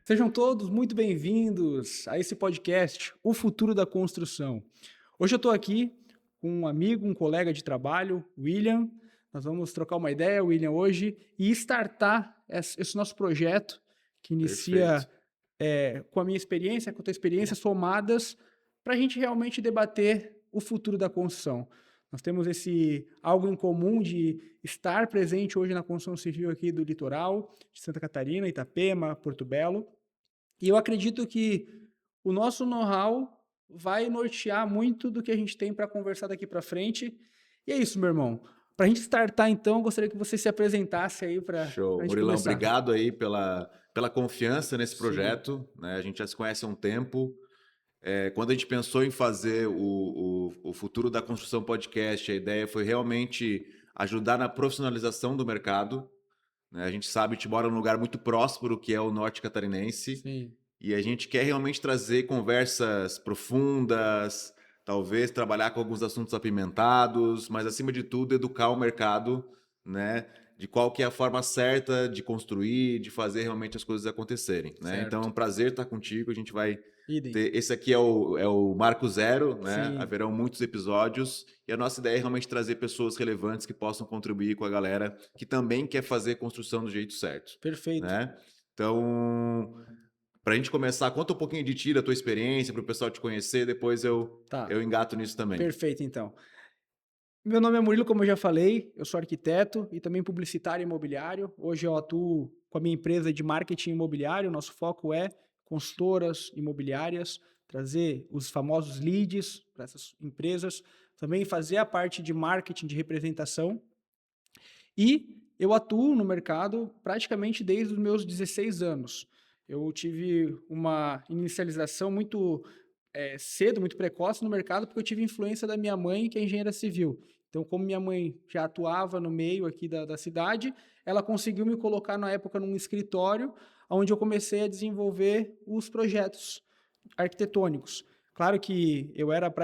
Sejam todos muito bem-vindos a esse podcast, O Futuro da Construção. Hoje eu estou aqui com um amigo, um colega de trabalho, William. Nós vamos trocar uma ideia, William, hoje e startar esse nosso projeto que inicia com a minha experiência, com a tua experiência, somadas para a gente realmente debater o futuro da construção. Nós temos esse algo em comum de estar presente hoje na construção civil aqui do litoral, de Santa Catarina, Itapema, Porto Belo. E eu acredito que o nosso know-how vai nortear muito do que a gente tem para conversar daqui para frente. E é isso, meu irmão. Para a gente startar, então, eu gostaria que você se apresentasse aí para a gente Murilão, começar. obrigado aí pela confiança nesse Sim. projeto, né? A gente já se conhece há um tempo. Quando a gente pensou em fazer o Futuro da Construção Podcast, a ideia foi realmente ajudar na profissionalização do mercado, né? A gente sabe, a gente mora num lugar muito próspero, que é o norte catarinense. Sim. E a gente quer realmente trazer conversas profundas, talvez trabalhar com alguns assuntos apimentados, mas acima de tudo educar o mercado, né, de qual que é a forma certa de construir, de fazer realmente as coisas acontecerem, né? Certo. Então é um prazer estar contigo, a gente vai Idem. ter, esse aqui é o Marco Zero, né? Sim. Haverão muitos episódios e a nossa ideia é realmente trazer pessoas relevantes que possam contribuir com a galera que também quer fazer construção do jeito certo. Perfeito. Né? Então, para a gente começar, conta um pouquinho de ti, da tua experiência, para o pessoal te conhecer, depois eu engato nisso também. Perfeito, então. Meu nome é Murilo, como eu já falei, eu sou arquiteto e também publicitário imobiliário. Hoje eu atuo com a minha empresa de marketing imobiliário. Nosso foco é consultoras imobiliárias, trazer os famosos leads para essas empresas, também fazer a parte de marketing de representação. E eu atuo no mercado praticamente desde os meus 16 anos. Eu tive uma inicialização muito cedo, muito precoce no mercado, porque eu tive influência da minha mãe, que é engenheira civil. Então, como minha mãe já atuava no meio aqui da cidade, ela conseguiu me colocar na época num escritório, onde eu comecei a desenvolver os projetos arquitetônicos. Claro que eu era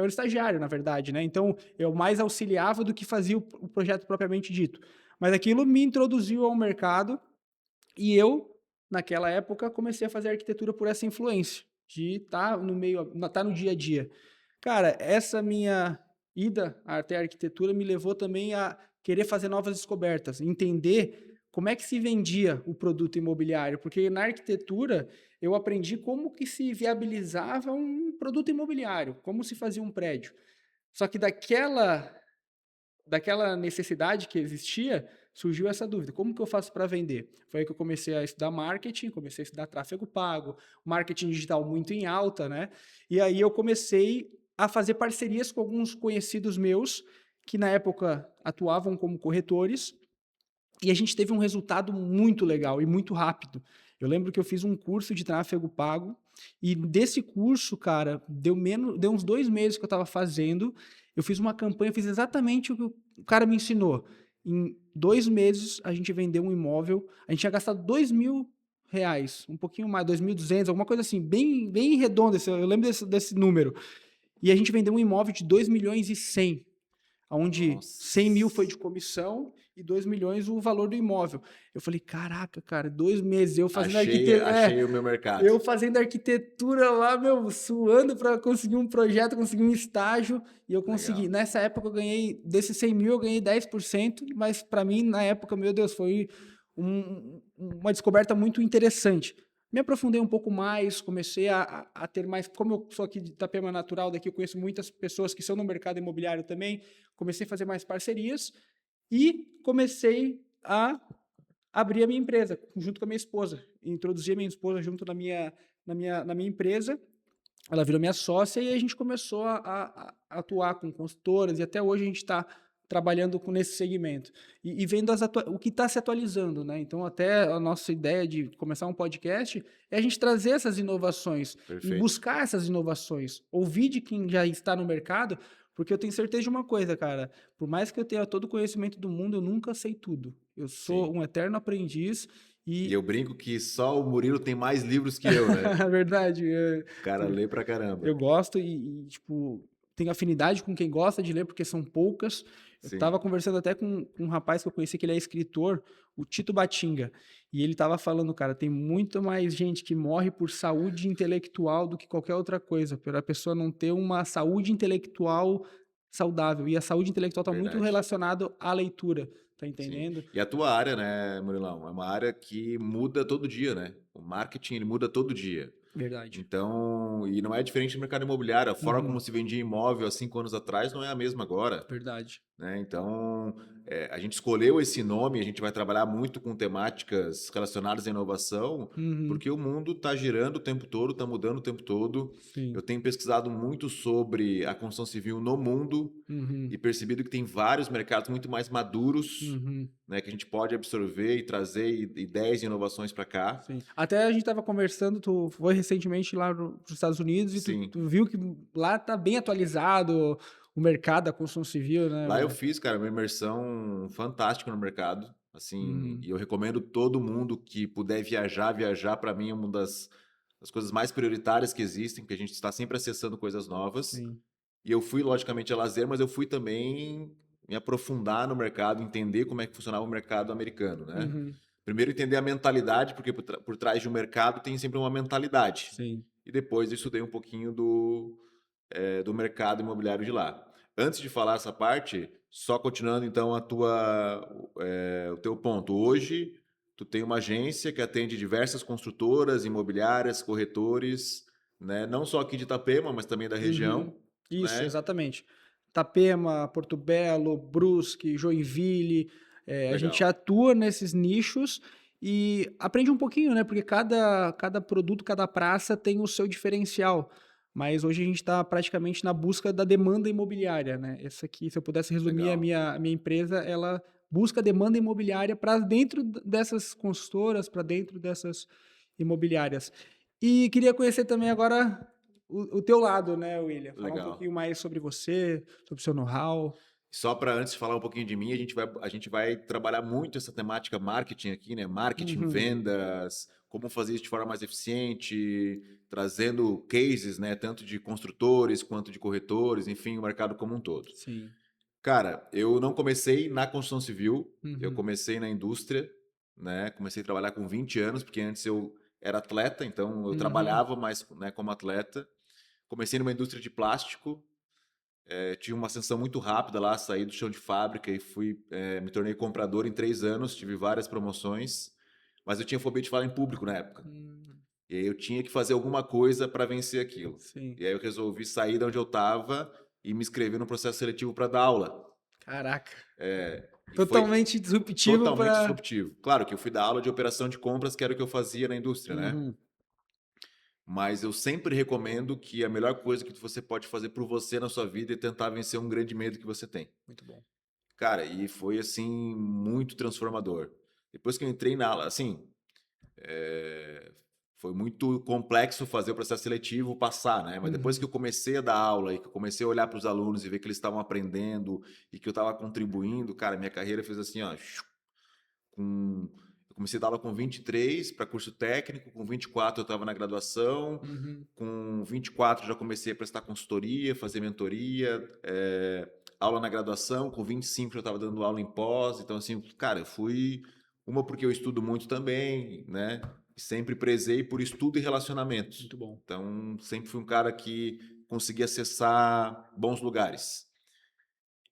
estagiário, na verdade, né? Então, eu mais auxiliava do que fazia o projeto propriamente dito. Mas aquilo me introduziu ao mercado e eu, naquela época, comecei a fazer arquitetura por essa influência de estar no meio, estar no dia a dia. Cara, essa minha ida até a arquitetura me levou também a querer fazer novas descobertas, entender como é que se vendia o produto imobiliário, porque na arquitetura eu aprendi como que se viabilizava um produto imobiliário, como se fazia um prédio. Só que daquela necessidade que existia, surgiu essa dúvida: como que eu faço para vender? Foi aí que eu comecei a estudar marketing, comecei a estudar tráfego pago, marketing digital muito em alta, né? E aí eu comecei a fazer parcerias com alguns conhecidos meus, que na época atuavam como corretores, e a gente teve um resultado muito legal e muito rápido. Eu lembro que eu fiz um curso de tráfego pago, e desse curso, cara, deu uns 2 meses que eu estava fazendo, eu fiz uma campanha, fiz exatamente o que o cara me ensinou. Em 2 meses, a gente vendeu um imóvel, a gente tinha gastado R$ 2.000, um pouquinho mais, 2.200, alguma coisa assim, bem, bem redondo, eu lembro desse número. E a gente vendeu um imóvel de 2.100.000, onde 100 mil foi de comissão e 2 milhões o valor do imóvel. Eu falei, caraca, cara, 2 meses, eu fazendo achei o meu mercado. Eu fazendo arquitetura lá, meu, suando para conseguir um projeto, conseguir um estágio, e eu consegui. Legal. Nessa época eu ganhei, desses 100 mil eu ganhei 10%, mas para mim, na época, meu Deus, foi uma descoberta muito interessante. Me aprofundei um pouco mais, comecei a ter mais, como eu sou aqui de Itapema natural, daqui eu conheço muitas pessoas que são no mercado imobiliário também, comecei a fazer mais parcerias e comecei a abrir a minha empresa junto com a minha esposa, introduzi a minha esposa junto na minha empresa, ela virou minha sócia e a gente começou a atuar com consultoras e até hoje a gente está trabalhando nesse segmento e vendo o que está se atualizando, né? Então, até a nossa ideia de começar um podcast é a gente trazer essas inovações e buscar essas inovações, ouvir de quem já está no mercado, porque eu tenho certeza de uma coisa, cara, por mais que eu tenha todo o conhecimento do mundo, eu nunca sei tudo. Eu sou um eterno aprendiz e eu brinco que só o Murilo tem mais livros que eu, né? É verdade. O cara lê pra caramba. Eu gosto tipo, tenho afinidade com quem gosta de ler, porque são poucas. Eu Sim, estava conversando até com um rapaz que eu conheci, que ele é escritor, o Tito Batinga, e ele estava falando, cara, tem muito mais gente que morre por saúde intelectual do que qualquer outra coisa, por a pessoa não ter uma saúde intelectual saudável. E a saúde intelectual está muito verdade. relacionado à leitura, tá Sim. entendendo? E a tua área, né, Murilão, é uma área que muda todo dia, né? O marketing, ele muda todo dia. Verdade. Então, e não é diferente do mercado imobiliário. A forma como Uhum, se vendia imóvel há 5 anos atrás não é a mesma agora. verdade. Né? Então, a gente escolheu esse nome, a gente vai trabalhar muito com temáticas relacionadas à inovação, Uhum, porque o mundo está girando o tempo todo, está mudando o tempo todo. sim. Eu tenho pesquisado muito sobre a construção civil no mundo Uhum, e percebido que tem vários mercados muito mais maduros, uhum. né, que a gente pode absorver e trazer ideias e inovações para cá. Sim. Até a gente estava conversando, tu foi recentemente lá para os Estados Unidos e tu, Sim, tu viu que lá tá bem atualizado o mercado da construção civil, né, lá eu velho? fiz, cara, uma imersão fantástica no mercado, assim, Uhum, e eu recomendo todo mundo que puder viajar. Viajar para mim é uma das coisas mais prioritárias que existem, porque a gente está sempre acessando coisas novas. sim. E eu fui, logicamente, a lazer, mas eu fui também me aprofundar no mercado, entender como é que funcionava o mercado americano, né? Uhum, Primeiro entender a mentalidade, porque por trás de um mercado tem sempre uma mentalidade. sim. E depois eu estudei um pouquinho do mercado imobiliário de lá. Antes de falar essa parte, só continuando então o teu ponto. Hoje, tu tem uma agência que atende diversas construtoras, imobiliárias, corretores, né? Não só aqui de Itapema, mas também da Uhum. região, Isso, né? exatamente. Itapema, Porto Belo, Brusque, Joinville, a gente Legal. atua nesses nichos e aprende um pouquinho, né? Porque cada produto, cada praça tem o seu diferencial. Mas hoje a gente está praticamente na busca da demanda imobiliária, né? Essa aqui, se eu pudesse resumir Legal. a minha empresa, ela busca demanda imobiliária para dentro dessas consultoras, para dentro dessas imobiliárias. E queria conhecer também agora o teu lado, né, William? Falar um Legal. pouquinho mais sobre você, sobre o seu know-how. Só para antes de falar um pouquinho de mim, a gente vai trabalhar muito essa temática marketing aqui, né? Marketing, Uhum. vendas, como fazer isso de forma mais eficiente, trazendo cases, né? Tanto de construtores quanto de corretores, enfim, o mercado como um todo. Sim. Cara, eu não comecei na construção civil, eu Uhum. comecei na indústria, né? Comecei a trabalhar com 20 anos, porque antes eu era atleta, então eu Uhum. trabalhava mais, né, como atleta. Comecei numa indústria de plástico, tive uma ascensão muito rápida lá, saí do chão de fábrica e me tornei comprador em 3 anos, tive várias promoções, mas eu tinha fobia de falar em público na época. Hum, E aí eu tinha que fazer alguma coisa para vencer aquilo. sim. E aí eu resolvi sair de onde eu estava e me inscrever no processo seletivo para dar aula. Caraca. E foi Totalmente disruptivo totalmente para. disruptivo. Claro que eu fui dar aula de operação de compras, que era o que eu fazia na indústria, né? Uhum. Mas eu sempre recomendo que a melhor coisa que você pode fazer por você na sua vida é tentar vencer um grande medo que você tem. Muito bom. Cara, e foi assim muito transformador. Depois que eu entrei na aula, assim, foi muito complexo fazer o processo seletivo passar, né? Mas depois que Uhum. eu comecei a dar aula e que eu comecei a olhar para os alunos e ver que eles estavam aprendendo e que eu estava contribuindo, cara, minha carreira fez assim, ó, com eu comecei a dar aula com 23 para curso técnico, com 24 eu estava na graduação, Uhum. com 24 já comecei a prestar consultoria, fazer mentoria, aula na graduação, com 25 já estava dando aula em pós, então assim, cara, eu fui uma porque eu estudo muito também, né? E sempre prezei por estudo e relacionamento. Muito bom. Então, sempre fui um cara que conseguia acessar bons lugares.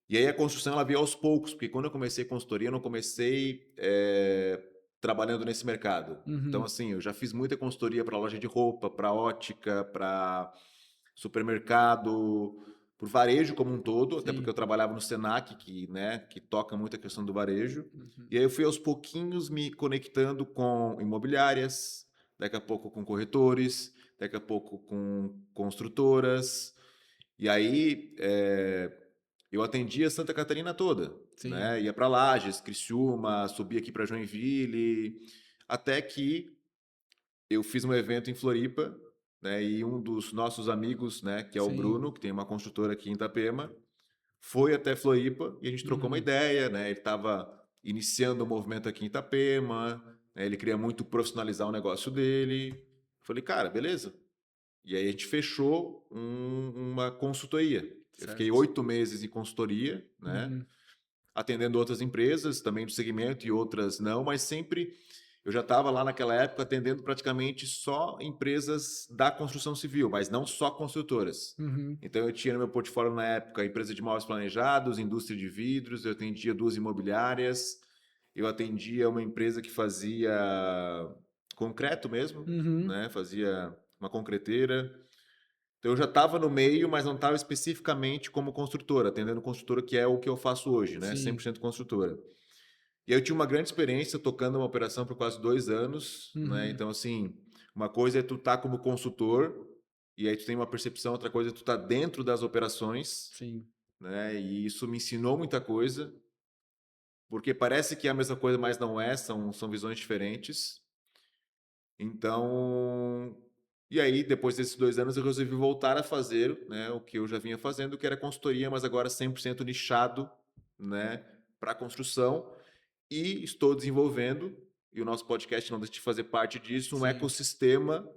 E aí a construção ela veio aos poucos, porque quando eu comecei consultoria, eu não comecei trabalhando nesse mercado. Então, Uhum. assim, eu já fiz muita consultoria para loja de roupa, para ótica, para supermercado, por varejo como um todo, até porque Sim. eu trabalhava no Senac, que toca muito a questão do varejo. Uhum. E aí eu fui aos pouquinhos me conectando com imobiliárias, daqui a pouco com corretores, daqui a pouco com construtoras. E aí eu atendia Santa Catarina toda, Sim. né? Ia para Lages, Criciúma, subia aqui para Joinville, até que eu fiz um evento em Floripa, né? E um dos nossos amigos, né, que é o Sim. Bruno, que tem uma construtora aqui em Itapema, foi até Floripa e a gente trocou uma Uhum. ideia, né? Ele estava iniciando o movimento aqui em Itapema, né? Ele queria muito profissionalizar o negócio dele. Falei, cara, beleza. E aí a gente fechou uma consultoria. Eu fiquei Certo. 8 meses em consultoria, né? Uhum. Atendendo outras empresas também do segmento e outras não, mas sempre eu já estava lá naquela época atendendo praticamente só empresas da construção civil, mas não só construtoras. Uhum. Então eu tinha no meu portfólio na época a empresa de móveis planejados, indústria de vidros, eu atendia 2 imobiliárias, eu atendia uma empresa que fazia concreto mesmo, Uhum. né? Fazia uma concreteira. Então eu já estava no meio, mas não estava especificamente como construtora, atendendo construtora, que é o que eu faço hoje, né? Sim. 100% construtora. E aí eu tinha uma grande experiência tocando uma operação por quase 2 anos, né? Uhum. Então, assim, uma coisa é tu estar como consultor, e aí tu tem uma percepção, outra coisa é tu estar dentro das operações, Sim. né? E isso me ensinou muita coisa, porque parece que é a mesma coisa, mas não é, são visões diferentes. Então, e aí, depois desses 2 anos, eu resolvi voltar a fazer, né, o que eu já vinha fazendo, que era consultoria, mas agora 100% nichado, né, para construção. E estou desenvolvendo, e o nosso podcast não deixa de fazer parte disso, um Sim. ecossistema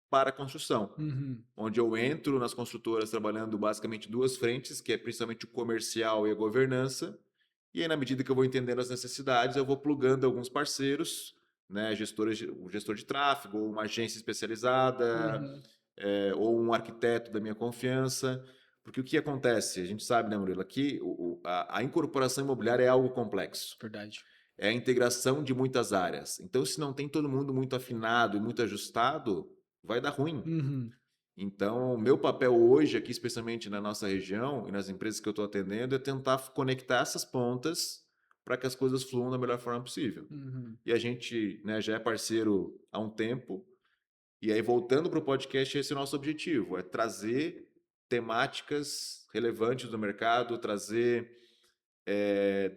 para a construção, Uhum. onde eu entro nas construtoras trabalhando basicamente duas frentes, que é principalmente o comercial e a governança, e aí na medida que eu vou entendendo as necessidades, eu vou plugando alguns parceiros, né, o gestor de tráfego, ou uma agência especializada, Uhum. ou um arquiteto da minha confiança, porque o que acontece? A gente sabe, né, Murilo, aqui a incorporação imobiliária é algo complexo. Verdade. É a integração de muitas áreas. Então, se não tem todo mundo muito afinado e muito ajustado, vai dar ruim. Uhum. Então, o meu papel hoje, aqui, especialmente na nossa região e nas empresas que eu estou atendendo, é tentar conectar essas pontas para que as coisas fluam da melhor forma possível. Uhum. E a gente, né, já é parceiro há um tempo. E aí, voltando para o podcast, esse é o nosso objetivo: é trazer temáticas relevantes do mercado, trazer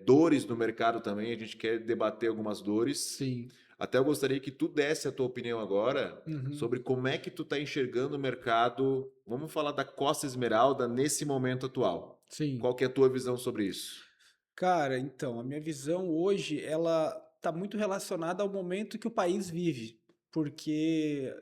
dores no mercado também. A gente quer debater algumas dores. Sim. Até eu gostaria que tu desse a tua opinião agora Uhum. sobre como é que tu está enxergando o mercado. Vamos falar da Costa Esmeralda nesse momento atual. Sim. Qual que é a tua visão sobre isso? Cara, então, a minha visão hoje, ela tá muito relacionada ao momento que o país vive, porque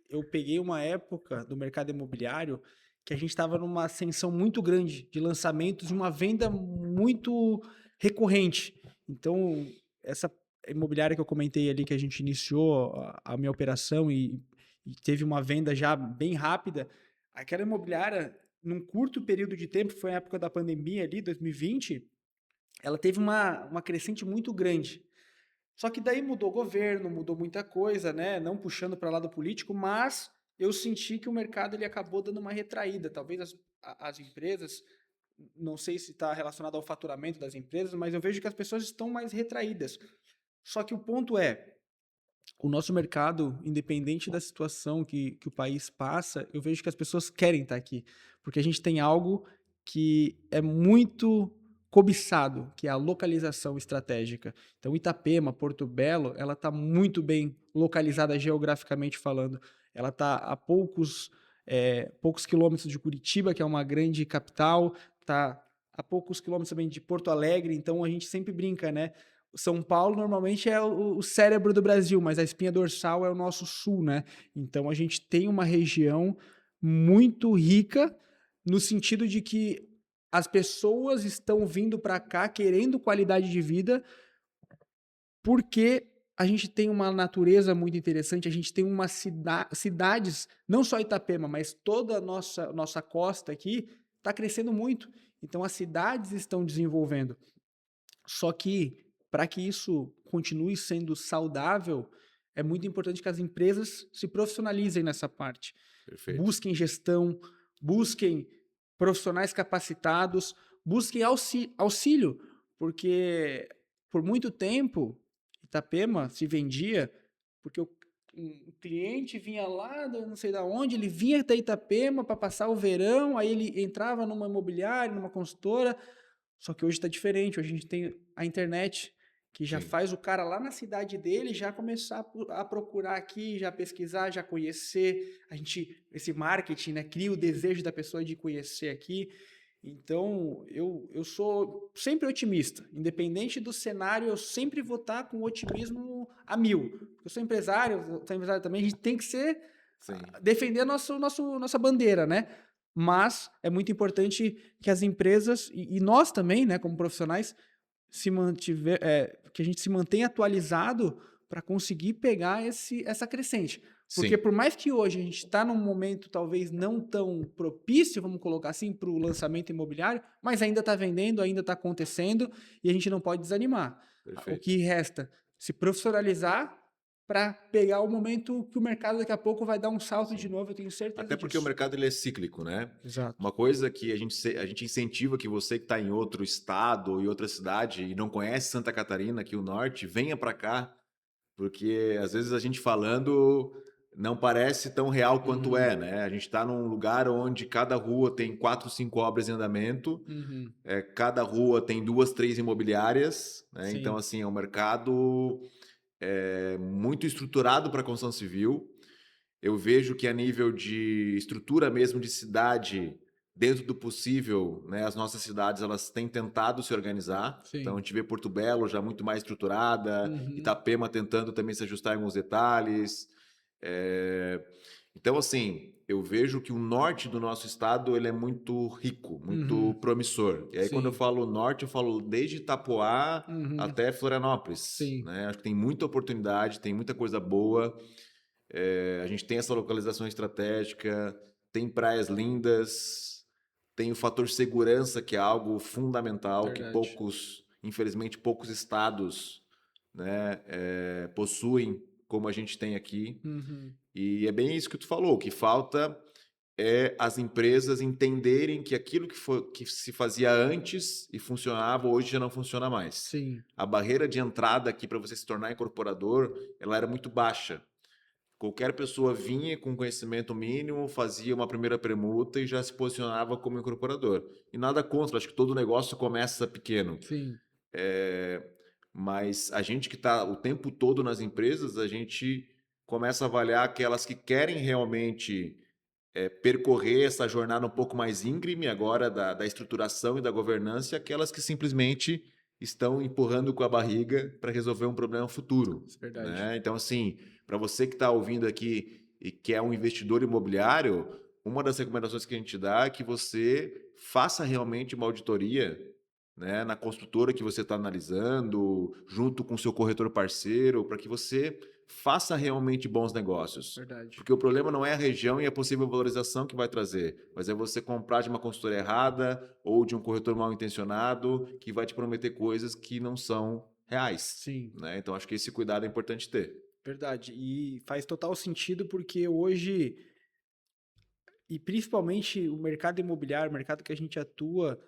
eu peguei uma época do mercado imobiliário que a gente estava numa ascensão muito grande de lançamentos e uma venda muito recorrente. Então, essa imobiliária que eu comentei ali, que a gente iniciou a minha operação e teve uma venda já bem rápida, aquela imobiliária, num curto período de tempo, foi a época da pandemia ali, 2020, ela teve uma crescente muito grande. Só que daí mudou o governo, mudou muita coisa, né? Não puxando para lado político, mas eu senti que o mercado ele acabou dando uma retraída. Talvez as empresas, não sei se está relacionado ao faturamento das empresas, mas eu vejo que as pessoas estão mais retraídas. Só que o ponto é, o nosso mercado, independente da situação que o país passa, eu vejo que as pessoas querem estar aqui, porque a gente tem algo que é muito cobiçado, que é a localização estratégica. Então, Itapema, Porto Belo, ela está muito bem localizada geograficamente falando. Ela está a poucos quilômetros de Curitiba, que é uma grande capital, está a poucos quilômetros também de Porto Alegre, então a gente sempre brinca, né? São Paulo normalmente é o cérebro do Brasil, mas a espinha dorsal é o nosso sul, né? Então a gente tem uma região muito rica no sentido de que as pessoas estão vindo para cá querendo qualidade de vida porque a gente tem uma natureza muito interessante, a gente tem uma cidades, não só Itapema, mas toda a nossa costa aqui está crescendo muito. Então as cidades estão desenvolvendo. Só que, para que isso continue sendo saudável, é muito importante que as empresas se profissionalizem nessa parte. Perfeito. Busquem gestão, busquem profissionais capacitados, busquem auxílio, porque por muito tempo Itapema se vendia porque um cliente vinha lá, não sei da onde, ele vinha até Itapema para passar o verão, aí ele entrava numa imobiliária, numa consultora, só que hoje está diferente, hoje a gente tem a internet, que já Sim, faz o cara lá na cidade dele já começar a procurar aqui, já pesquisar, já conhecer. A gente, esse marketing, né, cria o desejo da pessoa de conhecer aqui. Então, eu sou sempre otimista. Independente do cenário, eu sempre vou estar com otimismo a mil. Eu sou empresário também, a gente tem que ser sim. defender nossa bandeira, né? mas é muito importante que as empresas e nós também, né, como profissionais, que a gente se mantenha atualizado para conseguir pegar essa crescente. Porque Sim, por mais que hoje a gente está num momento talvez não tão propício, vamos colocar assim, para o lançamento imobiliário, mas ainda está vendendo, ainda está acontecendo e a gente não pode desanimar. O perfeito. que resta? Se profissionalizar para pegar o momento que o mercado daqui a pouco vai dar um salto de Sim. novo, eu tenho certeza Até porque o disso. mercado ele é cíclico, né? Exato. Uma coisa que a gente incentiva que você que está em outro estado ou em outra cidade e não conhece Santa Catarina, aqui o norte, venha para cá, porque às vezes a gente falando não parece tão real quanto Uhum, é, né? A gente está num lugar onde cada rua tem 4, 5 obras em andamento, uhum, cada rua tem 2, 3 imobiliárias, né? Então, sim, assim, é um mercado muito estruturado para a construção civil. Eu vejo que a nível de estrutura mesmo de cidade, dentro do possível, né, as nossas cidades elas têm tentado se organizar. Então a sim, gente vê Porto Belo já muito mais estruturada, uhum, Itapema tentando também se ajustar em alguns detalhes. É, Então assim, eu vejo que o norte do nosso estado ele é muito rico, muito uhum, promissor. E aí quando eu sim, falo norte, eu falo desde Itapoá uhum, até Florianópolis, sim, né? Acho que tem muita oportunidade, tem muita coisa boa. A gente tem essa localização estratégica, tem praias lindas, tem o fator segurança, que é algo fundamental, que verdade. infelizmente, poucos estados, né, possuem, como a gente tem aqui. Uhum, E é bem isso que tu falou, o que falta é as empresas entenderem que aquilo que se fazia antes e funcionava, hoje já não funciona mais. sim, A barreira de entrada aqui para você se tornar incorporador, ela era muito baixa. Qualquer pessoa vinha com conhecimento mínimo, fazia uma primeira permuta e já se posicionava como incorporador. E nada contra, acho que todo negócio começa pequeno. sim, É, Mas a gente que está o tempo todo nas empresas, a gente começa a avaliar aquelas que querem realmente percorrer essa jornada um pouco mais íngreme agora da estruturação e da governança, e aquelas que simplesmente estão empurrando com a barriga para resolver um problema futuro, isso é verdade. né? Então, assim, para você que está ouvindo aqui e que é um investidor imobiliário, uma das recomendações que a gente dá é que você faça realmente uma auditoria, né, na construtora que você está analisando, junto com o seu corretor parceiro, para que você faça realmente bons negócios. Verdade. Porque o problema não é a região e a possível valorização que vai trazer, mas é você comprar de uma consultora errada ou de um corretor mal intencionado que vai te prometer coisas que não são reais, Sim, né? Então acho que esse cuidado é importante ter. verdade. E faz total sentido porque hoje, e principalmente o mercado imobiliário, o mercado que a gente atua,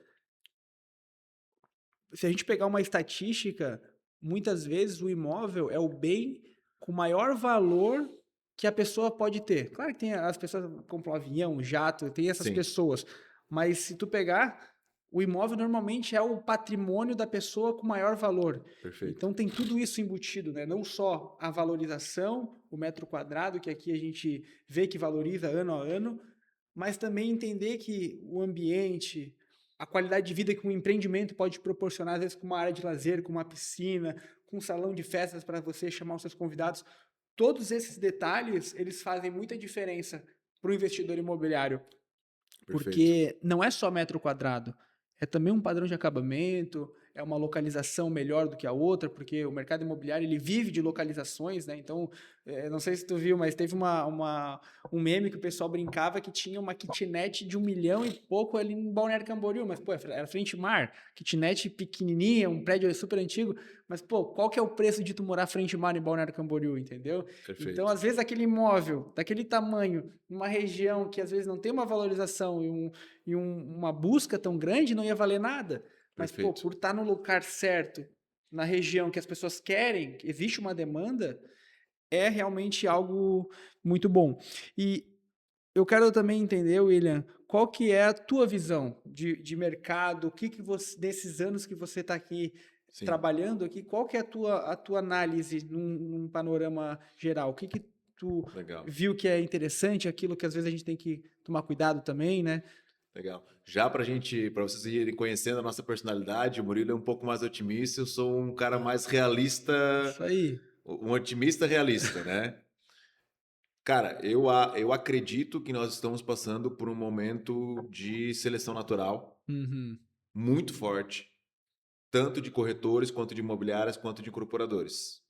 se a gente pegar uma estatística, muitas vezes o imóvel é o bem com maior valor que a pessoa pode ter. Claro que tem as pessoas que compram um avião, jato, tem essas Sim, pessoas, mas se tu pegar, o imóvel normalmente é o patrimônio da pessoa com maior valor. perfeito. Então tem tudo isso embutido, né? Não só a valorização, o metro quadrado, que aqui a gente vê que valoriza ano a ano, mas também entender que o ambiente, a qualidade de vida que um empreendimento pode proporcionar, às vezes com uma área de lazer, com uma piscina, com um salão de festas para você chamar os seus convidados, todos esses detalhes, eles fazem muita diferença para o investidor imobiliário, Perfeito. porque não é só metro quadrado, é também um padrão de acabamento, é uma localização melhor do que a outra, porque o mercado imobiliário ele vive de localizações, né? Então, não sei se tu viu, mas teve um meme que o pessoal brincava que tinha uma kitnet de 1 milhão e pouco ali em Balneário Camboriú, mas pô, era frente mar, kitnet pequenininha, um prédio super antigo, mas pô, qual que é o preço de tu morar frente mar em Balneário Camboriú, entendeu? Então, Perfeito. às vezes aquele imóvel daquele tamanho, numa região que às vezes não tem uma valorização uma busca tão grande, não ia valer nada. Mas, pô, Perfeito. por estar no lugar certo, na região que as pessoas querem, existe uma demanda, é realmente algo muito bom. E eu quero também entender, William, qual que é a tua visão de mercado, o que que você, nesses anos que você está aqui Sim, trabalhando aqui, qual que é a tua análise num panorama geral? O que que tu legal. viu que é interessante, aquilo que às vezes a gente tem que tomar cuidado também, né? Legal. Já para vocês irem conhecendo a nossa personalidade, o Murilo é um pouco mais otimista, eu sou um cara mais realista, Isso aí. um otimista realista, né? Cara, eu acredito que nós estamos passando por um momento de seleção natural Uhum. muito forte, tanto de corretores, quanto de imobiliárias, quanto de incorporadores.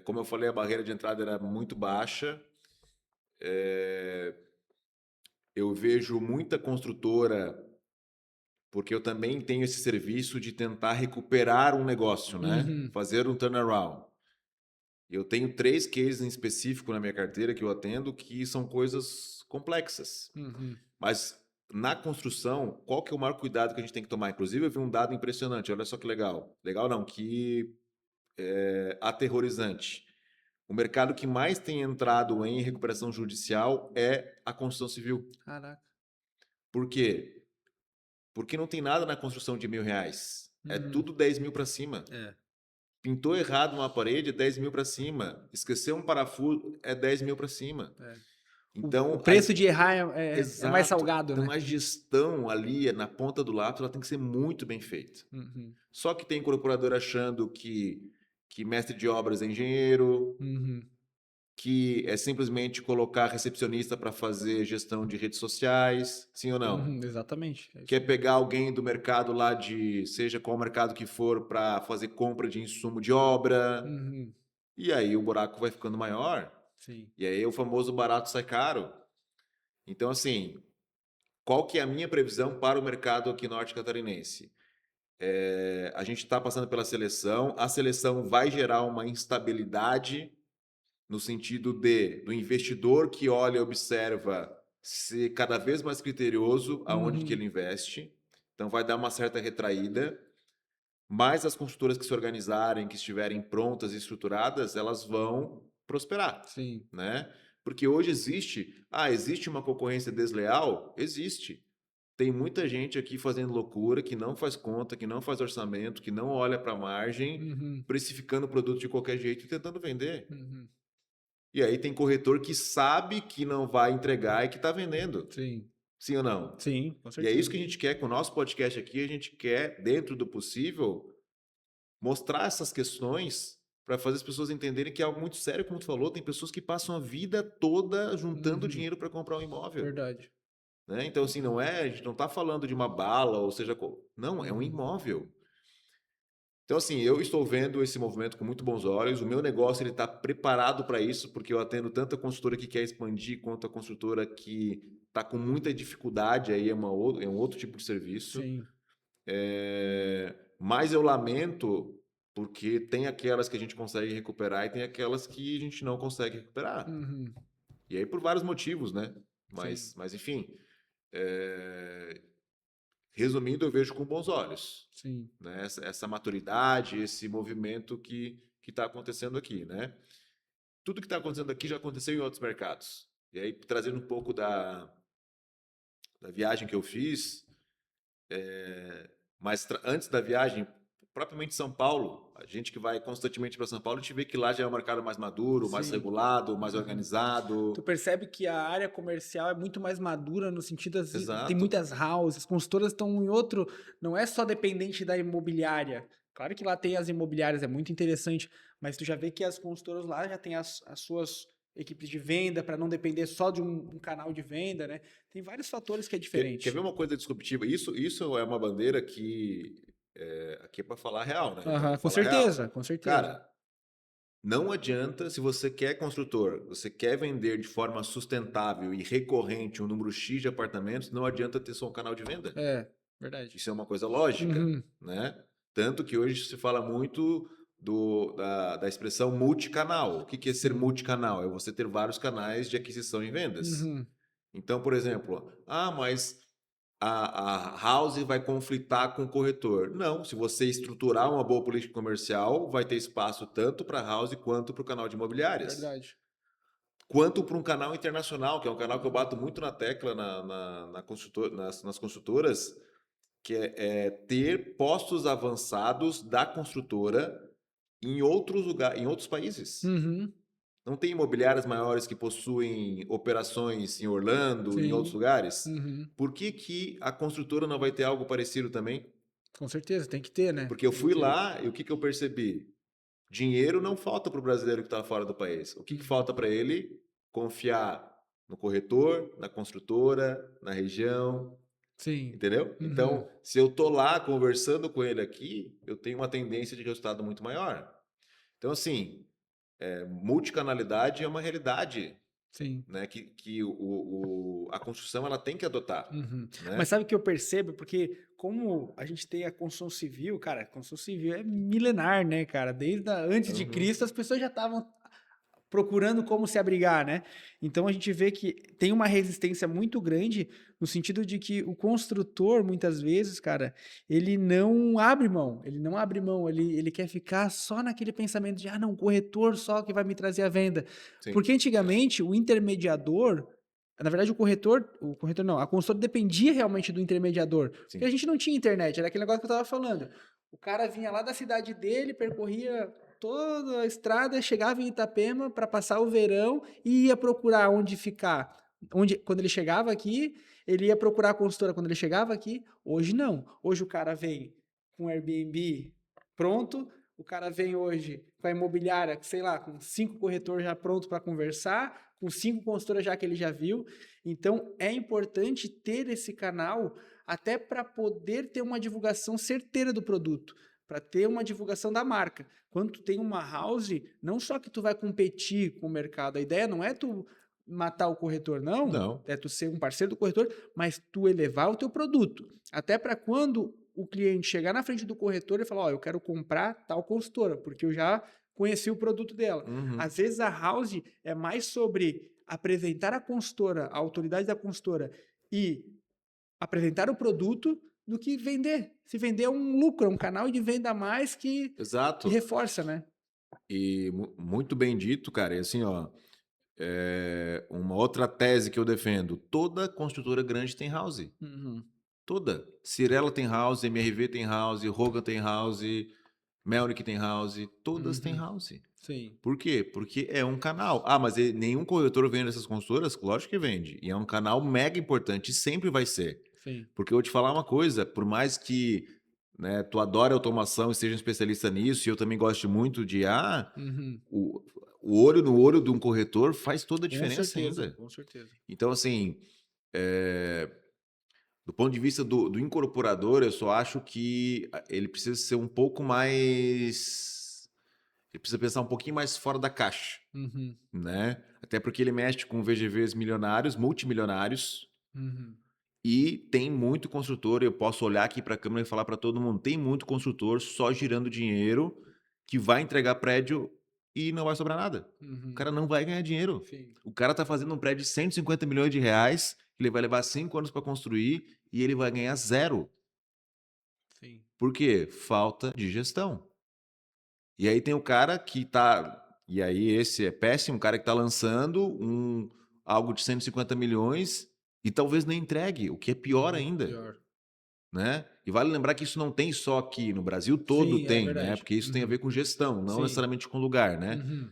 Como eu falei, a barreira de entrada era muito baixa. Eu vejo muita construtora, porque eu também tenho esse serviço de tentar recuperar um negócio, né? Uhum. Fazer um turnaround. Eu tenho 3 cases em específico na minha carteira que eu atendo que são coisas complexas. Uhum. Mas na construção, qual que é o maior cuidado que a gente tem que tomar? Inclusive, eu vi um dado impressionante, olha só que legal. Legal não, que aterrorizante. O mercado que mais tem entrado em recuperação judicial é a construção civil. Caraca. Por quê? Porque não tem nada na construção de R$ 1.000. É Uhum. tudo 10 mil para cima. É. Pintou errado uma parede, é 10 mil para cima. Esqueceu um parafuso, é 10 mil para cima. É. O Então, preço de errar é mais exato. salgado, Então, né? a gestão ali na ponta do lápis ela tem que ser muito bem feita. Uhum. Só que tem incorporador achando que mestre de obras é engenheiro, Uhum. que é simplesmente colocar recepcionista para fazer gestão de redes sociais, sim ou não? Uhum. Exatamente. É isso Quer aí. pegar alguém do mercado lá de, seja qual mercado que for, para fazer compra de insumo de obra, Uhum. e aí o buraco vai ficando maior, Sim. e aí o famoso barato sai caro. Então, assim, qual que é a minha previsão para o mercado aqui norte-catarinense? A gente está passando pela seleção, a seleção vai gerar uma instabilidade no sentido do investidor que olha e observa ser cada vez mais criterioso aonde que Uhum. ele investe. Então vai dar uma certa retraída, mas as construtoras que se organizarem, que estiverem prontas e estruturadas, elas vão prosperar, Sim. né? Porque hoje existe uma concorrência desleal? Existe. Tem muita gente aqui fazendo loucura, que não faz conta, que não faz orçamento, que não olha para a margem, Uhum. precificando o produto de qualquer jeito e tentando vender. Uhum. E aí tem corretor que sabe que não vai entregar e que está vendendo. Sim. Sim ou não? Sim, com E é isso certeza. que a gente quer com o nosso podcast aqui. A gente quer, dentro do possível, mostrar essas questões para fazer as pessoas entenderem que é algo muito sério, como tu falou. Tem pessoas que passam a vida toda juntando Uhum. dinheiro para comprar um imóvel. Verdade. Né? Então, assim, não é, a gente não está falando de uma bala, ou seja, não, é um Uhum. imóvel. Então, assim, eu estou vendo esse movimento com muito bons olhos. O meu negócio ele está preparado para isso, porque eu atendo tanto a consultora que quer expandir, quanto a consultora que está com muita dificuldade, aí é um outro tipo de serviço. Sim. Mas eu lamento, porque tem aquelas que a gente consegue recuperar e tem aquelas que a gente não consegue recuperar. Uhum. E aí por vários motivos, né? Sim. Mas enfim, é, resumindo, eu vejo com bons olhos, Sim. né? Essa maturidade, esse movimento que está acontecendo aqui, né? Tudo que está acontecendo aqui já aconteceu em outros mercados. E aí, trazendo um pouco da viagem que eu fiz, mas antes da viagem, propriamente São Paulo, a gente que vai constantemente para São Paulo, a gente vê que lá já é um mercado mais maduro, mais Sim. regulado, mais Uhum. Tu organizado. percebe que a área comercial é muito mais madura no sentido tem Exato. muitas houses, as consultoras estão em outro, não é só dependente da imobiliária. Claro que lá tem as imobiliárias, é muito interessante, mas tu já vê que as consultoras lá já têm as suas equipes de venda para não depender só de um canal de venda, né? Tem vários fatores que é Quer ver diferente. uma coisa disruptiva? Isso é uma bandeira que aqui é para falar real, né? Então, Aham, vou falar real. com certeza. Cara, não adianta, se você quer construtor, você quer vender de forma sustentável e recorrente um número X de apartamentos, não adianta ter só um canal de venda. É, verdade. Isso é uma coisa lógica, Uhum, né? Tanto que hoje se fala muito da expressão multicanal. O que é ser sim. multicanal? É você ter vários canais de aquisição e vendas. Uhum, Então, por exemplo, mas a house vai conflitar com o corretor. Não, se você estruturar uma boa política comercial, vai ter espaço tanto para a house quanto para o canal de imobiliárias. verdade. Quanto para um canal internacional, que é um canal que eu bato muito na tecla nas construtoras, que é ter postos avançados da construtora em outros lugares, em outros países. Uhum, Não tem imobiliárias maiores que possuem operações em Orlando, em outros sim. lugares? Uhum. Por que a construtora não vai ter algo parecido também? Com certeza, tem que ter, né? Porque eu Tem que fui ter. lá e o que eu percebi? Dinheiro não falta para o brasileiro que está fora do país. O que que falta para ele? Confiar no corretor, na construtora, na região, Sim. entendeu? Uhum. Então, se eu tô lá conversando com ele aqui, eu tenho uma tendência de resultado muito maior. Então, assim, multicanalidade é uma realidade, Sim. né? Que a construção ela tem que adotar, Uhum. Mas né? sabe o que eu percebo? Porque como a gente tem a construção civil, cara, a construção civil é milenar, né, cara? Antes de Uhum. Cristo, as pessoas já estavam procurando como se abrigar, né? Então a gente vê que tem uma resistência muito grande no sentido de que o construtor, muitas vezes, cara, ele não abre mão, ele quer ficar só naquele pensamento de, ah, não, corretor só que vai me trazer a venda. Sim, Porque antigamente o intermediador, na verdade o corretor não, a consultora dependia realmente do intermediador, porque a sim. gente não tinha internet, era aquele negócio que eu tava falando. O cara vinha lá da cidade dele, percorria toda a estrada, chegava em Itapema para passar o verão e ia procurar onde ficar. Quando ele chegava aqui, ele ia procurar a consultora quando ele chegava aqui. Hoje não. Hoje o cara vem com o Airbnb pronto, o cara vem hoje com a imobiliária, sei lá, com 5 corretores já pronto para conversar, com 5 consultoras já que ele já viu. Então é importante ter esse canal até para poder ter uma divulgação certeira do produto, para ter uma divulgação da marca. Quando tu tem uma house, não só que tu vai competir com o mercado, a ideia não é tu matar o corretor, não, Não, é tu ser um parceiro do corretor, mas tu elevar o teu produto. Até para quando o cliente chegar na frente do corretor e falar, ó, oh, eu quero comprar tal consultora, porque eu já conheci o produto dela. uhum. Às vezes a house é mais sobre apresentar a consultora, a autoridade da consultora e apresentar o produto do que vender. Se vender é um lucro, é um canal de venda a mais que Exato. reforça, né? E muito bem dito, cara. E assim, ó, uma outra tese que eu defendo: toda construtora grande tem house. Uhum. Toda. Cirela tem house, MRV tem house, Rogan tem house, Melnick tem house, todas têm Uhum. house. Sim, Por quê? Porque é um canal. Ah, mas nenhum corretor vende essas consultoras? Lógico que vende. E é um canal mega importante, e sempre vai ser. sim. Porque eu vou te falar uma coisa, por mais que, né, tu adore automação e seja um especialista nisso, e eu também gosto muito de Uhum. o, o olho no olho de um corretor faz toda a Com diferença certeza, ainda. com certeza. Então, assim, é, do ponto de vista do incorporador, eu só acho que ele precisa ser um pouco mais. Ele precisa pensar um pouquinho mais fora da caixa, Uhum. né? Até porque ele mexe com VGVs milionários, multimilionários, Uhum. e tem muito construtor. Eu posso olhar aqui para a câmera e falar para todo mundo: tem muito construtor só girando dinheiro que vai entregar prédio e não vai sobrar nada. O Uhum. cara não vai ganhar dinheiro. Sim, O cara tá fazendo um prédio de 150 milhões de reais, que ele vai levar 5 anos para construir e ele vai ganhar zero. sim. Por quê? Falta de gestão. E aí tem o cara que tá. E aí esse é péssimo, o cara que tá lançando algo de 150 milhões e talvez nem entregue, o que é pior Uhum. ainda, Pior. né? E vale lembrar que isso não tem só aqui, no Brasil todo Sim, é tem, né? verdade. Porque isso tem a Uhum. ver com gestão, não Sim. necessariamente com lugar, né? Uhum.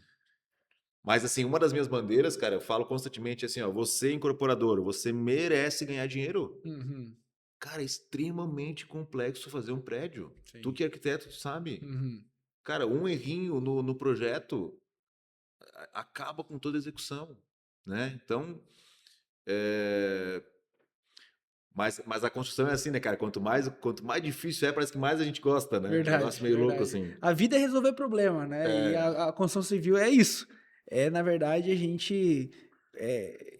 Mas assim, uma das minhas bandeiras, cara, eu falo constantemente assim, ó, você incorporador, você merece ganhar dinheiro. Uhum. Cara, é extremamente complexo fazer um prédio. Tu Sim. que é arquiteto, tu sabe? Uhum. Cara, um errinho no projeto acaba com toda a execução, né? Então, é... mas a construção é assim, né, cara? Quanto mais difícil é, parece que mais a gente gosta, né? Um Verdade, negócio meio louco verdade. assim. A vida é resolver problema, né? E É, a construção civil é isso. É, na verdade, a gente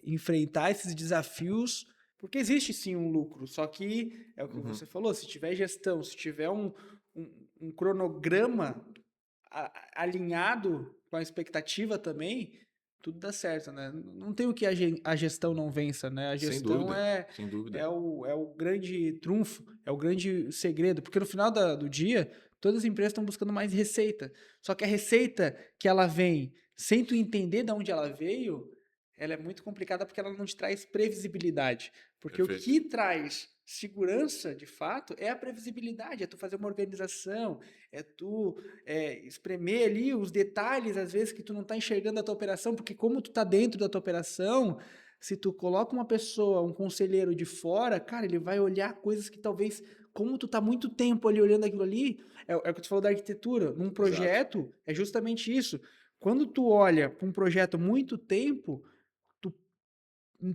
enfrentar esses desafios, porque existe sim um lucro, só que é o que uhum, você falou, se tiver gestão, se tiver um cronograma alinhado com a expectativa também, tudo dá certo, né? Não tem o que a gestão não vença, né? A sem gestão dúvida, sem dúvida. é o grande trunfo, é o grande segredo, porque no final do dia, todas as empresas estão buscando mais receita. Só que a receita que ela vem sem tu entender de onde ela veio, ela é muito complicada porque ela não te traz previsibilidade. Porque o Perfeito. que traz segurança, de fato, é a previsibilidade, é tu fazer uma organização, é tu espremer ali os detalhes, às vezes, que tu não está enxergando a tua operação, porque como tu está dentro da tua operação, se tu coloca uma pessoa, um conselheiro de fora, cara, ele vai olhar coisas que talvez como tu tá muito tempo ali olhando aquilo ali, é o que tu falou da arquitetura. Num Exato. projeto, é justamente isso. Quando tu olha para um projeto muito tempo, tu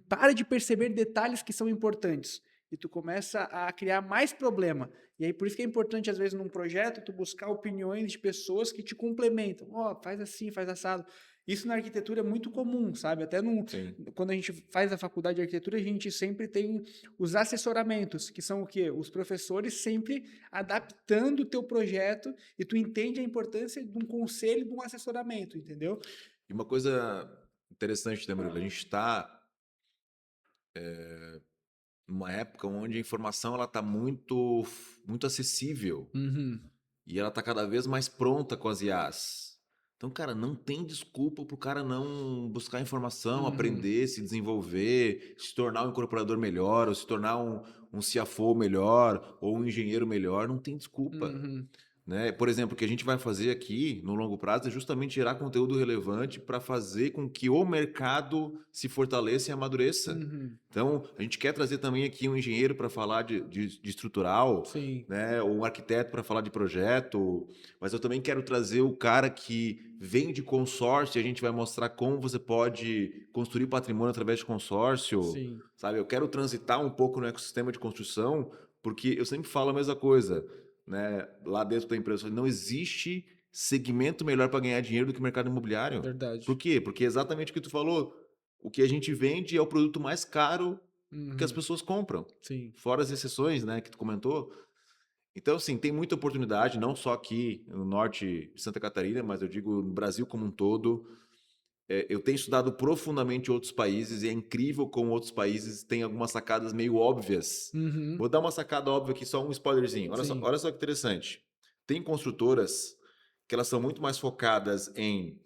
para de perceber detalhes que são importantes e tu começa a criar mais problema. E aí por isso que é importante às vezes num projeto tu buscar opiniões de pessoas que te complementam. Ó, faz assim, faz assado. Isso na arquitetura é muito comum, sabe? Até no, Sim. quando a gente faz a faculdade de arquitetura, a gente sempre tem os assessoramentos, que são o quê? Os professores sempre adaptando o teu projeto e tu entende a importância de um conselho, e de um assessoramento, entendeu? E uma coisa interessante, né, Murilo? A gente está numa época onde a informação ela está muito acessível Uhum, e ela está cada vez mais pronta com as IAs. Então, cara, não tem desculpa para o cara não buscar informação, uhum, aprender, se desenvolver, se tornar um incorporador melhor, ou se tornar um CFO melhor, ou um engenheiro melhor. Não tem desculpa. uhum, Né? Por exemplo, o que a gente vai fazer aqui no longo prazo é justamente gerar conteúdo relevante para fazer com que o mercado se fortaleça e amadureça. uhum. Então, a gente quer trazer também aqui um engenheiro para falar de estrutural, Sim. né? Ou um arquiteto para falar de projeto, mas eu também quero trazer o cara que vem de consórcio e a gente vai mostrar como você pode construir patrimônio através de consórcio, Sim. sabe? Eu quero transitar um pouco no ecossistema de construção, porque eu sempre falo a mesma coisa, né, lá dentro da empresa, não existe segmento melhor para ganhar dinheiro do que o mercado imobiliário. Por Verdade. quê? Porque é exatamente o que tu falou. O que a gente vende é o produto mais caro que as Uhum. pessoas compram. Sim. Fora as exceções, né, que tu comentou. Então, assim, tem muita oportunidade, não só aqui no norte de Santa Catarina, mas eu digo no Brasil como um todo. Eu tenho estudado profundamente outros países e é incrível como outros países têm algumas sacadas meio óbvias. Uhum. Vou dar uma sacada óbvia aqui, só um spoilerzinho. Sim. Olha só que interessante. Tem construtoras que elas são muito mais focadas em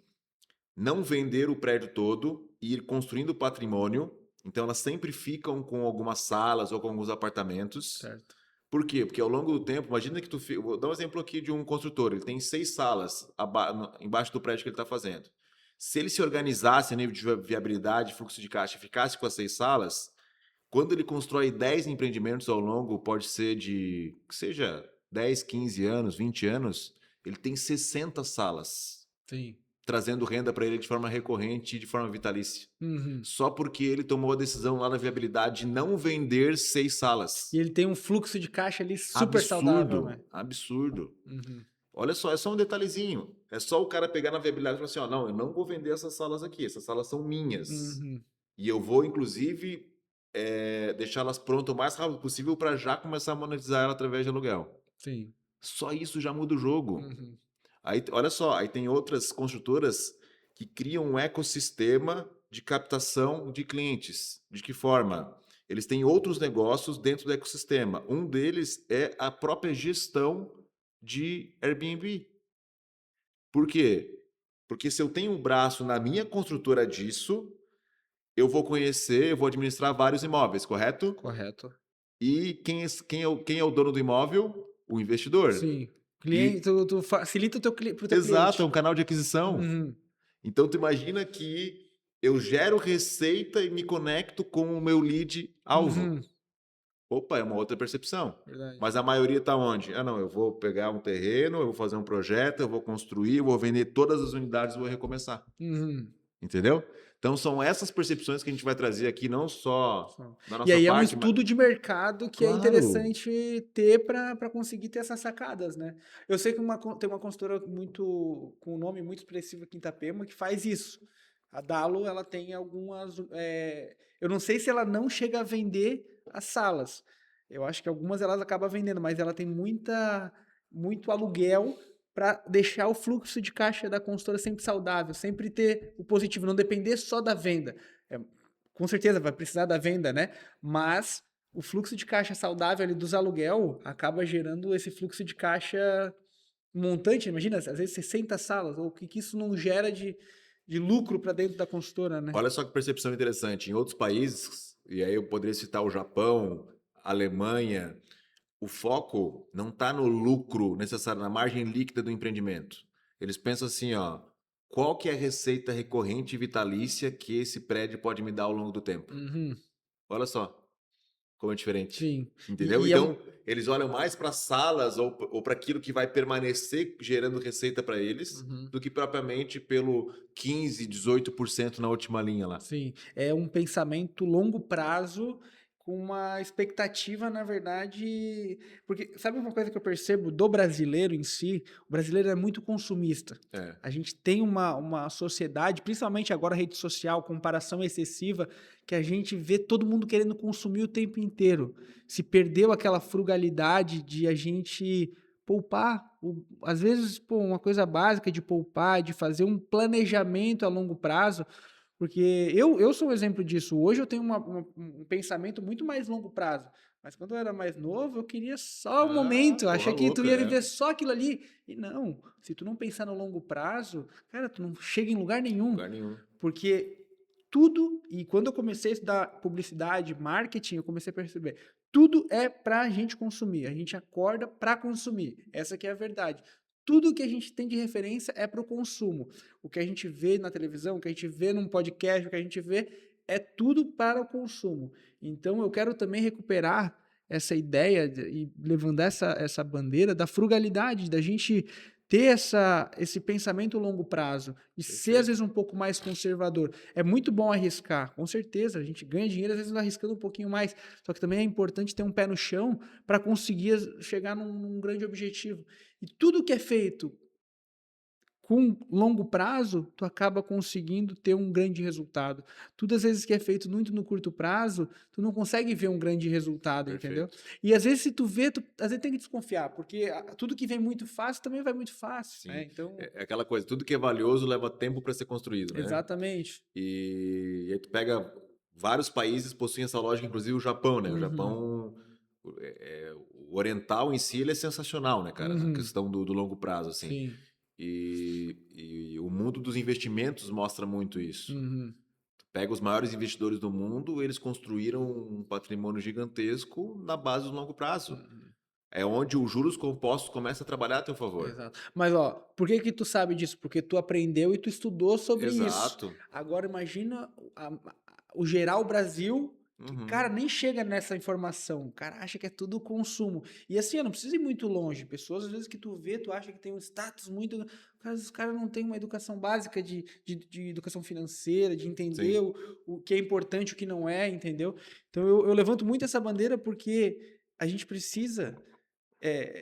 não vender o prédio todo e ir construindo patrimônio. Então elas sempre ficam com algumas salas ou com alguns apartamentos. Certo. Por quê? Porque ao longo do tempo, imagina que vou dar um exemplo aqui de um construtor, ele tem 6 salas embaixo do prédio que ele está fazendo. Se ele se organizasse a nível de viabilidade, fluxo de caixa, e ficasse com as 6 salas, quando ele constrói 10 empreendimentos ao longo, pode ser de, que seja 10, 15 anos, 20 anos, ele tem 60 salas, Sim. trazendo renda para ele de forma recorrente e de forma vitalícia. Uhum. Só porque ele tomou a decisão lá na viabilidade de não vender 6 E salas. ele tem um fluxo de caixa ali super saudável, né? Absurdo, absurdo. Uhum. Olha só, é só um detalhezinho. É só o cara pegar na viabilidade e falar assim, ó, não, eu não vou vender essas salas aqui, essas salas são minhas. Uhum. E eu vou, inclusive, deixá-las prontas o mais rápido possível para já começar a monetizar ela através de aluguel. Sim. Só isso já muda o jogo. Uhum. Aí, olha só, aí tem outras construtoras que criam um ecossistema de captação de clientes. De que forma? Eles têm outros negócios dentro do ecossistema. Um deles é a própria gestão de Airbnb. Por quê? Porque se eu tenho um braço na minha construtora disso, eu vou conhecer, eu vou administrar vários imóveis, correto? Correto. E quem é o dono do imóvel? O investidor. Sim. Cliente, E, tu facilita o teu, pro teu exato, é cliente. um canal de aquisição. Uhum. Então, tu imagina que eu gero receita e me conecto com o meu lead alvo. Uhum. Opa, é uma outra percepção. Verdade. Mas a maioria está onde? Ah, não, eu vou pegar um terreno, eu vou fazer um projeto, eu vou construir, eu vou vender todas as unidades e vou recomeçar. Uhum. Entendeu? Então são essas percepções que a gente vai trazer aqui, não só Só. da E nossa aí é um parte, mas. estudo de mercado que é Claro! interessante ter para conseguir ter essas sacadas, né? Eu sei que tem uma consultora muito com um nome muito expressivo aqui em Itapema que faz isso. A Dalo, ela tem algumas, eu não sei se ela não chega a vender as salas. Eu acho que algumas elas acabam vendendo, mas ela tem muito aluguel para deixar o fluxo de caixa da consultora sempre saudável, sempre ter o positivo, não depender só da venda. É, com certeza vai precisar da venda, né? Mas o fluxo de caixa saudável ali dos aluguel acaba gerando esse fluxo de caixa montante. Imagina, às vezes 60 salas, ou o que isso não gera de lucro para dentro da consultora, né? Olha só que percepção interessante. Em outros países, e aí eu poderia citar o Japão, a Alemanha, o foco não está no lucro necessário, na margem líquida do empreendimento. Eles pensam assim, ó, qual que é a receita recorrente e vitalícia que esse prédio pode me dar ao longo do tempo? Uhum, Olha só. como é diferente. Sim. Entendeu? E é um. Então, eles olham mais para salas ou para aquilo que vai permanecer gerando receita para eles, Uhum. do que propriamente pelo 15, 18% na última linha lá. Sim, é um pensamento longo prazo com uma expectativa, na verdade, porque sabe uma coisa que eu percebo do brasileiro em si? O brasileiro é muito consumista. É, A gente tem uma sociedade, principalmente agora rede social, comparação excessiva, que a gente vê todo mundo querendo consumir o tempo inteiro. Se perdeu aquela frugalidade de a gente poupar. Às vezes, pô, uma coisa básica de poupar, de fazer um planejamento a longo prazo, porque eu sou um exemplo disso. Hoje eu tenho um pensamento muito mais longo prazo. Mas quando eu era mais novo, eu queria só o ah, momento. Eu porra achei que tu louca, ia é. viver só aquilo ali. E não, se tu não pensar no longo prazo, cara, tu não chega em lugar nenhum. Lugar nenhum. Porque tudo, e quando eu comecei a estudar publicidade, marketing, eu comecei a perceber, tudo é pra gente consumir. A gente acorda pra consumir. Essa que é a verdade. Tudo que a gente tem de referência é para o consumo. O que a gente vê na televisão, o que a gente vê num podcast, o que a gente vê é tudo para o consumo. Então eu quero também recuperar essa ideia e levantar essa bandeira da frugalidade, da gente ter esse pensamento a longo prazo e ser às Perfeito. vezes um pouco mais conservador. É muito bom arriscar, com certeza, a gente ganha dinheiro às vezes arriscando um pouquinho mais, só que também é importante ter um pé no chão para conseguir chegar num grande objetivo. E tudo que é feito com longo prazo, tu acaba conseguindo ter um grande resultado. Tudo às vezes que é feito muito no curto prazo, tu não consegue ver um grande resultado, entendeu? Perfeito. E às vezes se tu vê, tu às vezes tem que desconfiar, porque tudo que vem muito fácil também vai muito fácil, né? Sim. Então, É aquela coisa, tudo que é valioso leva tempo para ser construído, né? exatamente. E aí tu pega vários países possuem essa lógica, inclusive o Japão, né? O Uhum, Japão, o oriental em si, ele é sensacional, né, cara? Na uhum, questão do longo prazo, assim. sim, E o mundo dos investimentos mostra muito isso. uhum, Pega os maiores investidores do mundo, eles construíram um patrimônio gigantesco na base do longo prazo. uhum. É onde os juros compostos começam a trabalhar a teu favor. Exato. Mas ó, por que que tu sabe disso? Porque tu aprendeu e tu estudou sobre isso. Exato. Agora imagina o geral Brasil que, cara, Uhum. nem chega nessa informação. O cara acha que é tudo consumo. E assim, eu não precisa ir muito longe. Pessoas, às vezes, que tu vê, tu acha que tem um status muito. Cara, os caras não têm uma educação básica de educação financeira, de entender Sim, o que é importante e o que não é, entendeu? Então eu levanto muito essa bandeira porque a gente precisa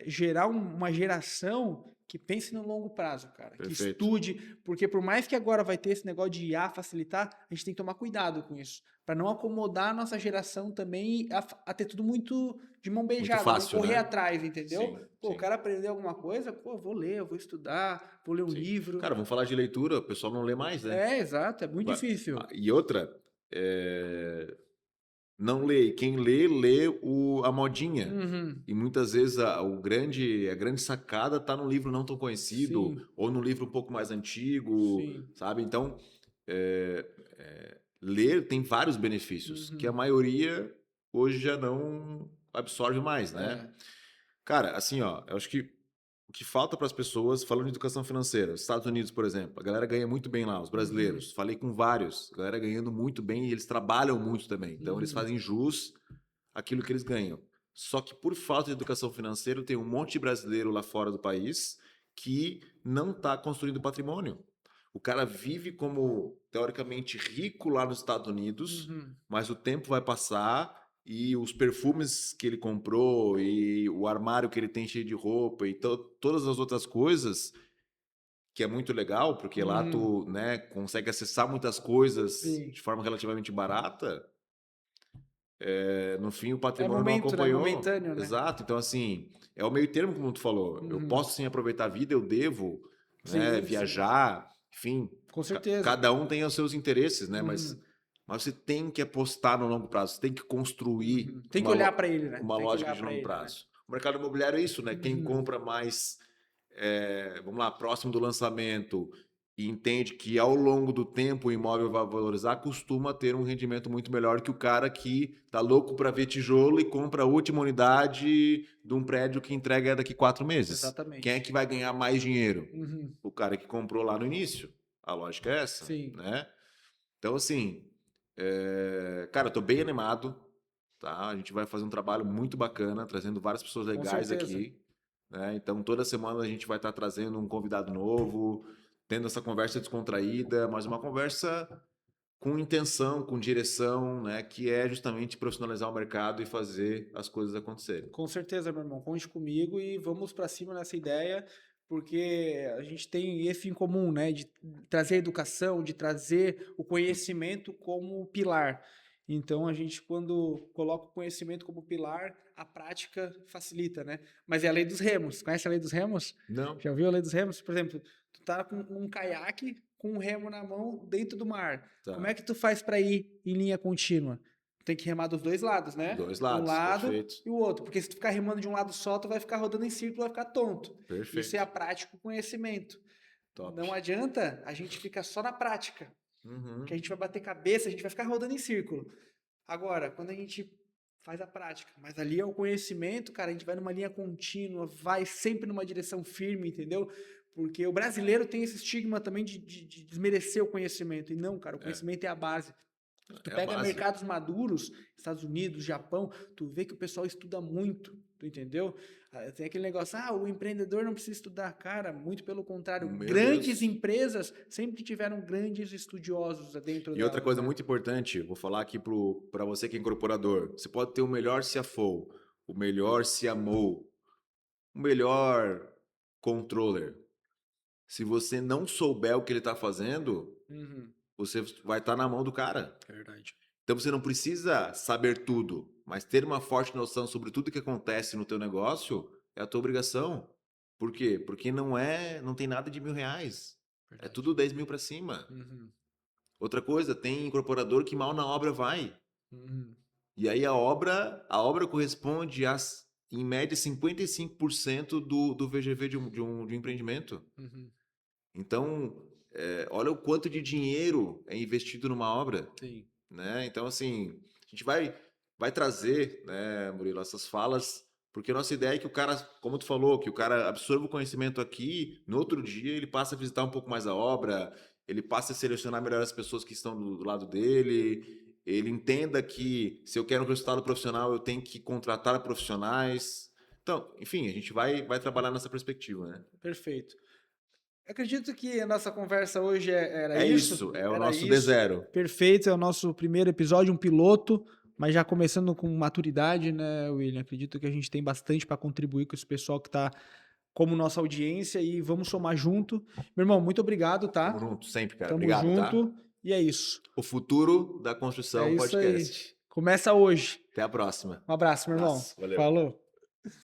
gerar uma geração que pense no longo prazo, cara, que perfeito. estude, porque por mais que agora vai ter esse negócio de IA facilitar, a gente tem que tomar cuidado com isso, para não acomodar a nossa geração também a ter tudo muito de mão Muito beijada, não fácil, correr né? atrás, entendeu? Sim, Pô, o sim, cara aprendeu alguma coisa, pô, vou ler, eu vou estudar, vou ler um sim. livro. Cara, vamos falar de leitura, o pessoal não lê mais, né? É, exato, é muito Vai- difícil. E outra, não lê. Quem lê, lê a modinha. Uhum, E muitas vezes a grande sacada está no livro não tão conhecido, sim, ou no livro um pouco mais antigo, sim. sabe? Então, ler tem vários benefícios, que a Uhum, maioria hoje já não absorve mais, né? é. Cara, assim, ó, eu acho que o que falta para as pessoas, falando de educação financeira, os Estados Unidos, por exemplo, a galera ganha muito bem lá, os Uhum, brasileiros. Falei com vários, a galera ganhando muito bem e eles trabalham muito também. Então, eles uhum, fazem jus àquilo que eles ganham. Só que por falta de educação financeira, tem um monte de brasileiro lá fora do país que não está construindo patrimônio. O cara vive como teoricamente rico lá nos Estados Unidos, uhum. mas o tempo vai passar e os perfumes que ele comprou e o armário que ele tem cheio de roupa e todas as outras coisas, que é muito legal, porque lá Uhum. tu, né, consegue acessar muitas coisas Sim. de forma relativamente barata. No fim, o É patrimônio não momento, né? acompanhou. Momentâneo, né? Exato. Então, assim, é o meio termo, como tu falou. Eu Uhum. posso sim aproveitar a vida, eu devo, né, Sim, sim. viajar, enfim. Com certeza. Cada um tem os seus interesses, né? Uhum. Mas você tem que apostar no longo prazo, você tem que construir Uhum. Tem que olhar para ele, né? uma Tem que lógica olhar de para longo ele, né? prazo. O mercado imobiliário é isso, né? Quem Uhum. compra mais, vamos lá, próximo do lançamento e entende que ao longo do tempo o imóvel vai valorizar, costuma ter um rendimento muito melhor que o cara que tá louco para ver tijolo e compra a última unidade de um prédio que entrega daqui 4 meses. Quem é Exatamente. que vai ganhar mais dinheiro? Uhum. O cara que comprou lá no início. A lógica é essa, Sim. né? Então, assim, cara, eu tô bem animado, tá? A gente vai fazer um trabalho muito bacana, trazendo várias pessoas legais certeza. aqui, né? Então, toda semana a gente vai estar trazendo um convidado novo, tendo essa conversa descontraída, mas uma conversa com intenção, com direção, né? Que é justamente profissionalizar o mercado e fazer as coisas acontecerem. Com certeza, meu irmão. Conte comigo e vamos para cima nessa ideia, porque a gente tem esse em comum, né? De trazer a educação, de trazer o conhecimento como pilar. Então, a gente, quando coloca o conhecimento como pilar, a prática facilita, né? Mas é a lei dos remos. Conhece a lei dos remos? Não? Já ouviu a lei dos remos? Por exemplo, tu tá com um caiaque com um remo na mão dentro do mar. Como Tá. é que tu faz para ir em linha contínua? Tem que remar dos dois lados, né? Dois Um lados, lado perfeito. e o outro. Porque se tu ficar remando de um lado só, tu vai ficar rodando em círculo, vai ficar tonto. Isso é Perfeito. a prática, o conhecimento. Top. Não adianta a gente ficar só na prática, Uhum. que a gente vai bater cabeça, a gente vai ficar rodando em círculo. Agora, quando a gente faz a prática, mas ali é o conhecimento, cara, a gente vai numa linha contínua, vai sempre numa direção firme, entendeu? Porque o brasileiro tem esse estigma também de desmerecer o conhecimento. E não, cara, o conhecimento é a base. Tu É a pega base. mercados maduros, Estados Unidos, Japão, tu vê que o pessoal estuda muito, tu entendeu? Tem aquele negócio, o empreendedor não precisa estudar. Cara, muito pelo contrário. Meu Grandes Deus. empresas sempre tiveram grandes estudiosos dentro E outra delas, coisa né? muito importante, vou falar aqui para você que é incorporador. Você pode ter o melhor CFO, o melhor CMO, o melhor controller. Se você não souber o que ele está fazendo, Uhum, você vai estar na mão do cara. é verdade. Então você não precisa saber tudo, mas ter uma forte noção sobre tudo que acontece no teu negócio é a tua obrigação. Por quê? Porque não tem nada de R$ 1.000. É Verdade. tudo 10 mil para cima. Uhum, Outra coisa, tem incorporador que mal na obra vai. uhum, E aí a obra corresponde a, em média, 55% do VGV de um empreendimento. uhum. Então, olha o quanto de dinheiro é investido numa obra, Sim. né? Então, assim, a gente vai trazer, né, Murilo, essas falas, porque a nossa ideia é que o cara, como tu falou, que o cara absorva o conhecimento aqui, no outro dia ele passa a visitar um pouco mais a obra, ele passa a selecionar melhor as pessoas que estão do lado dele, ele entenda que se eu quero um resultado profissional, eu tenho que contratar profissionais. Então, enfim, a gente vai trabalhar nessa perspectiva, né? Perfeito. Acredito que a nossa conversa hoje era É isso. isso, é o Era nosso isso. D0. Perfeito, é o nosso primeiro episódio, um piloto, mas já começando com maturidade, né, William? Acredito que a gente tem bastante para contribuir com esse pessoal que está como nossa audiência e vamos somar junto. Meu irmão, muito obrigado, Tamo tá? junto sempre, cara. Tamo Obrigado, tá? junto e é isso. O futuro da É construção isso aí. podcast. Começa hoje. Até a próxima. Um abraço, meu irmão. Abraço, valeu. Falou.